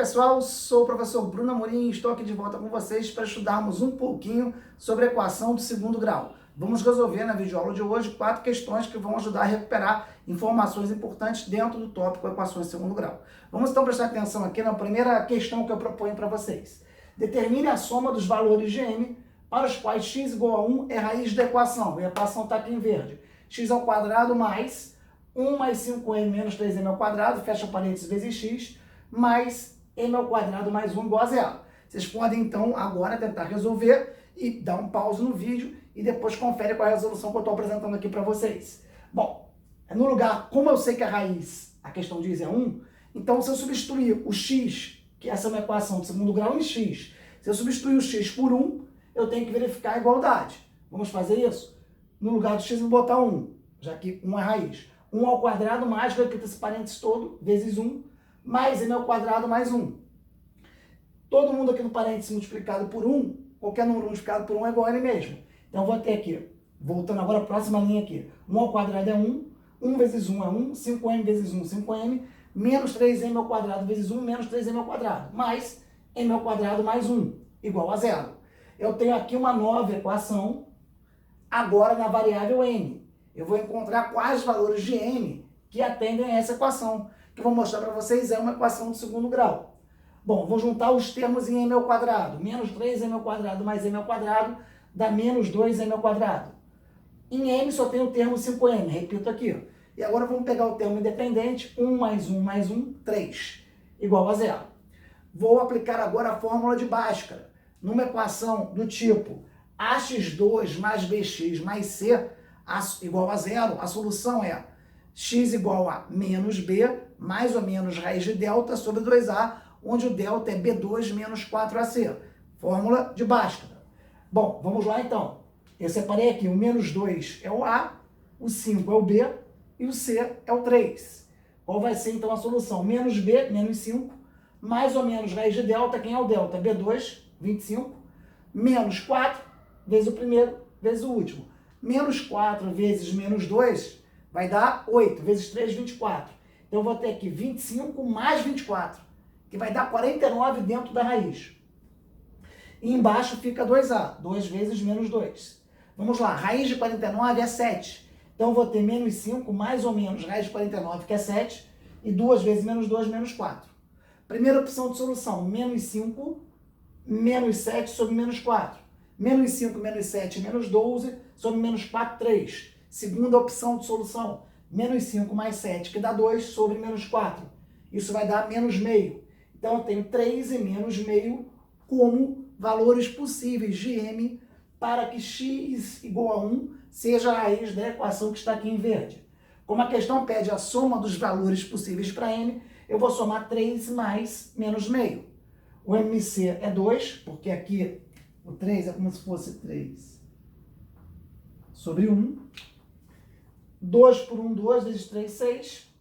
pessoal, sou o professor Bruno Amorim e estou aqui de volta com vocês para estudarmos um pouquinho sobre a equação do segundo grau. Vamos resolver na videoaula de hoje 4 questões que vão ajudar a recuperar informações importantes dentro do tópico equações de segundo grau. Vamos então prestar atenção aqui na primeira questão que eu proponho para vocês. Determine a soma dos valores de m para os quais x igual a 1 é raiz da equação. A equação está aqui em verde. X ao quadrado mais 1 mais 5m menos 3m ao quadrado, fecha parênteses, vezes x, mais m ao quadrado mais 1 igual a zero. Vocês podem, então, agora tentar resolver e dar um pause no vídeo e depois confere qual é a resolução que eu estou apresentando aqui para vocês. Bom, no lugar, como eu sei que a raiz, a questão diz é 1, então se eu substituir o x, que essa é uma equação de segundo grau, em x, se eu substituir o x por 1, eu tenho que verificar a igualdade. Vamos fazer isso? No lugar do x, eu vou botar 1, já que 1 é raiz. 1 ao quadrado mais, vou repetir esse parênteses todo, vezes 1, mais m ao quadrado mais 1. Todo mundo aqui no parênteses multiplicado por 1, qualquer número multiplicado por 1 é igual a ele mesmo. Então, eu vou ter aqui, voltando agora à próxima linha aqui, 1 ao quadrado é 1, 1 vezes 1 é 1, 5m vezes 1, 5m, menos 3m ao quadrado vezes 1, menos 3m ao quadrado, mais m ao quadrado mais 1, igual a zero. Eu tenho aqui uma nova equação, agora na variável m. Eu vou encontrar quais valores de m que atendem a essa equação, que eu vou mostrar para vocês, é uma equação de segundo grau. Bom, vou juntar os termos em m ao quadrado. Menos 3m ao quadrado mais m ao quadrado dá menos 2m ao quadrado. Em m só tem o termo 5m, repito aqui. E agora vamos pegar o termo independente, 1 mais 1 mais 1, 3, igual a zero. Vou aplicar agora a fórmula de Bhaskara. Numa equação do tipo ax2 mais bx mais c igual a zero, a solução é x igual a menos b mais ou menos raiz de delta sobre 2a, onde o delta é b2 menos 4ac. Fórmula de Bhaskara. Bom, vamos lá então. Eu separei aqui, o menos 2 é o a, o 5 é o b e o c é o 3. Qual vai ser então a solução? Menos b, menos 5, mais ou menos raiz de delta, quem é o delta? b2, 25, menos 4, vezes o primeiro, vezes o último. Menos 4 vezes menos 2 vai dar 8, vezes 3, 24. Então, eu vou ter aqui 25 mais 24, que vai dar 49 dentro da raiz. E embaixo fica 2a, 2 vezes menos 2. Vamos lá, raiz de 49 é 7. Então, eu vou ter menos 5 mais ou menos raiz de 49, que é 7, e 2 vezes menos 2, menos 4. Primeira opção de solução, menos 5, menos 7 sobre menos 4. Menos 5, menos 7, menos 12 sobre menos 4, 3. Segunda opção de solução, menos 5 mais 7, que dá 2 sobre menos 4. Isso vai dar menos meio. Então, eu tenho 3 e menos meio como valores possíveis de m para que x igual a 1 seja a raiz da equação que está aqui em verde. Como a questão pede a soma dos valores possíveis para m, eu vou somar 3 mais menos meio. O mc é 2, porque aqui o 3 é como se fosse 3 sobre 1. 2 por 1, 2, vezes 3, 6.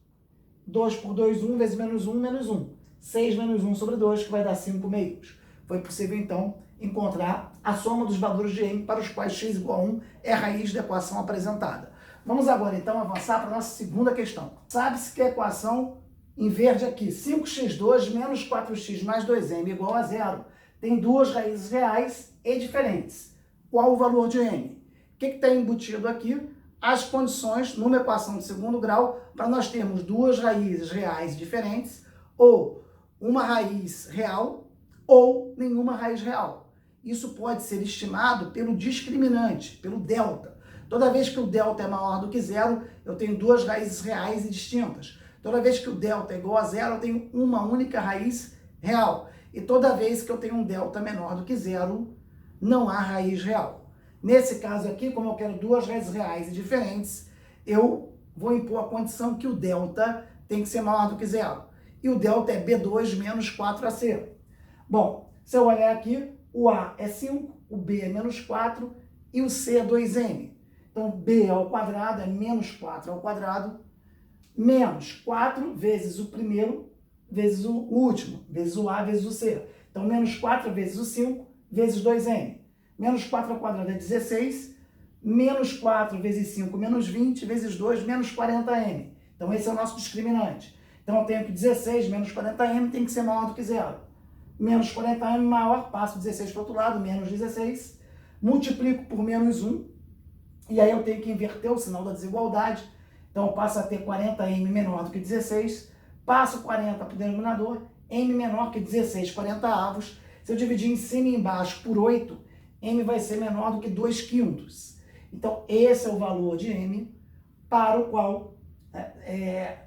2 por 2, 1, vezes menos 1, menos 1. 6 menos 1 sobre 2, que vai dar 5 meios. Foi possível, então, encontrar a soma dos valores de m para os quais x igual a 1 é a raiz da equação apresentada. Vamos agora, então, avançar para a nossa segunda questão. Sabe-se que a equação em verde aqui, 5x2 menos 4x mais 2m igual a zero, tem duas raízes reais e diferentes. Qual o valor de m? O que está embutido aqui? As condições, numa equação de segundo grau, para nós termos duas raízes reais diferentes, ou uma raiz real, ou nenhuma raiz real. Isso pode ser estimado pelo discriminante, pelo delta. Toda vez que o delta é maior do que zero, eu tenho duas raízes reais e distintas. Toda vez que o delta é igual a zero, eu tenho uma única raiz real. E toda vez que eu tenho um delta menor do que zero, não há raiz real. Nesse caso aqui, como eu quero duas raízes reais e diferentes, eu vou impor a condição que o delta tem que ser maior do que zero. E o delta é b2 menos 4ac. Bom, se eu olhar aqui, o a é 5, o b é menos 4 e o c é 2m. Então, b ao quadrado é menos 4 ao quadrado, menos 4 vezes o primeiro, vezes o último, vezes o a, vezes o c. Então, menos 4 vezes o 5, vezes 2m. Menos 4 ao quadrado é 16, menos 4 vezes 5, menos 20, vezes 2, menos 40m. Então, esse é o nosso discriminante. Então eu tenho que 16 menos 40m tem que ser maior do que zero. Menos 40m maior, passo 16 para o outro lado, menos 16. Multiplico por menos 1. E aí eu tenho que inverter o sinal da desigualdade. Então eu passo a ter 40m menor do que 16. Passo 40 para o denominador. M menor que 16, 40avos. Se eu dividir em cima e embaixo por 8, M vai ser menor do que 2/5. Então esse é o valor de M para o qual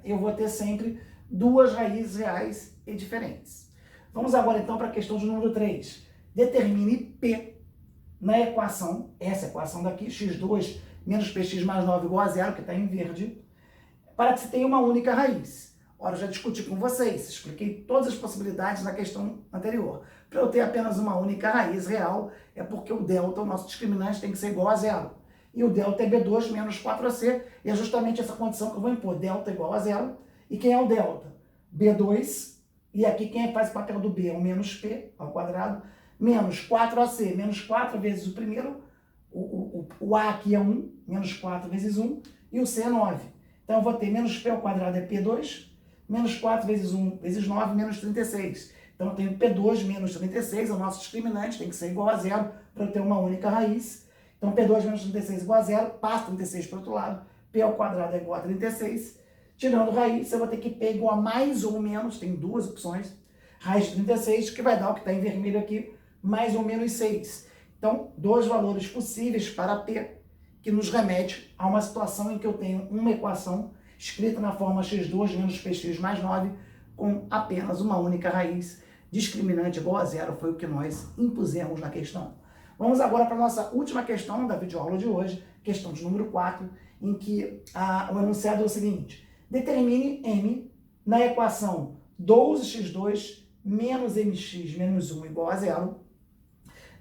eu vou ter sempre duas raízes reais e diferentes. Vamos agora então para a questão de número 3. Determine P na equação, essa equação daqui, x2 menos px mais 9 igual a zero, que está em verde, para que se tenha uma única raiz. Ora, eu já discuti com vocês, expliquei todas as possibilidades na questão anterior. Para eu ter apenas uma única raiz real, é porque o delta, o nosso discriminante, tem que ser igual a zero. E o delta é B2 menos 4AC, e é justamente essa condição que eu vou impor, delta igual a zero. E quem é o delta? B2, e aqui quem faz o papel do B é o menos P ao quadrado, menos 4AC, menos 4 vezes o primeiro, o A aqui é 1, menos 4 vezes 1, e o C é 9. Então eu vou ter menos P ao quadrado é P2, menos 4 vezes 1 vezes 9, menos 36. Então eu tenho P2 menos 36, é o nosso discriminante, tem que ser igual a zero para eu ter uma única raiz. Então P2 menos 36 igual a zero, passo 36 para o outro lado, P ao quadrado é igual a 36. Tirando raiz, eu vou ter que P igual a mais ou menos, tem duas opções, raiz de 36, que vai dar o que está em vermelho aqui, mais ou menos 6. Então, dois valores possíveis para P, que nos remete a uma situação em que eu tenho uma equação escrita na forma x2 menos px mais 9, com apenas uma única raiz, discriminante igual a zero, foi o que nós impusemos na questão. Vamos agora para a nossa última questão da videoaula de hoje, questão de número 4, em que o enunciado é o seguinte: determine M na equação 12x2 menos mx menos 1 igual a zero,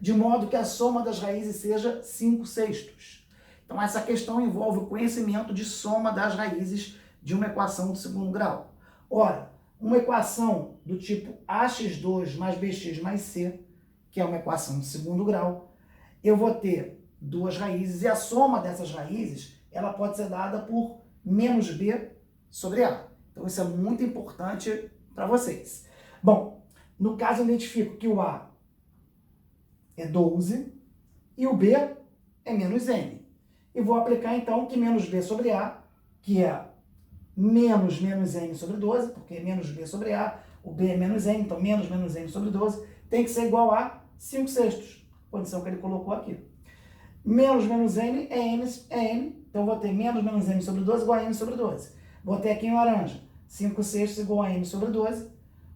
de modo que a soma das raízes seja 5/6. Então essa questão envolve o conhecimento de soma das raízes de uma equação do segundo grau. Ora, uma equação do tipo ax2 mais bx mais c, que é uma equação de segundo grau, eu vou ter duas raízes e a soma dessas raízes ela pode ser dada por menos b sobre a. Então isso é muito importante para vocês. Bom, no caso eu identifico que o a é 12 e o b é menos m. E vou aplicar então que menos b sobre a, que é menos m sobre 12, porque menos b sobre a, o b é menos m, então menos m sobre 12, tem que ser igual a 5/6, condição que ele colocou aqui. Menos m é m, então vou ter menos m sobre 12 igual a m sobre 12. Vou ter aqui em laranja 5/6 igual a m sobre 12,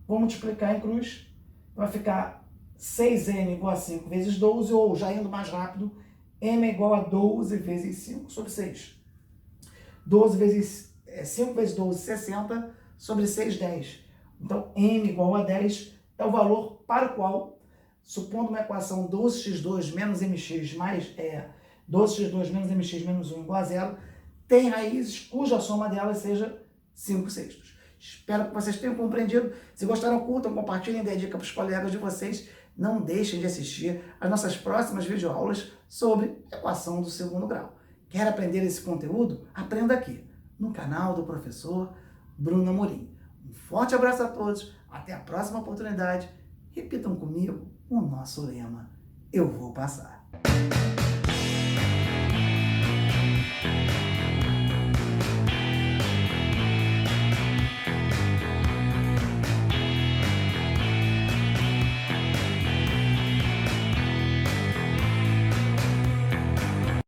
vou multiplicar em cruz, vai ficar 6m igual a 5 vezes 12, ou já indo mais rápido, m é igual a 12 vezes 5 sobre 6. 5 vezes 12, 60, sobre 6, 10. Então, m igual a 10 é o valor para o qual, supondo uma equação 12x2 menos mx mais 12x2 menos mx menos 1 igual a zero, tem raízes cuja soma delas seja 5/6. Espero que vocês tenham compreendido. Se gostaram, curtam, compartilhem, dê dica para os colegas de vocês. Não deixem de assistir às nossas próximas videoaulas sobre equação do segundo grau. Quer aprender esse conteúdo? Aprenda aqui, no canal do professor Bruno Amorim. Um forte abraço a todos, até a próxima oportunidade. Repitam comigo o nosso lema: eu vou passar.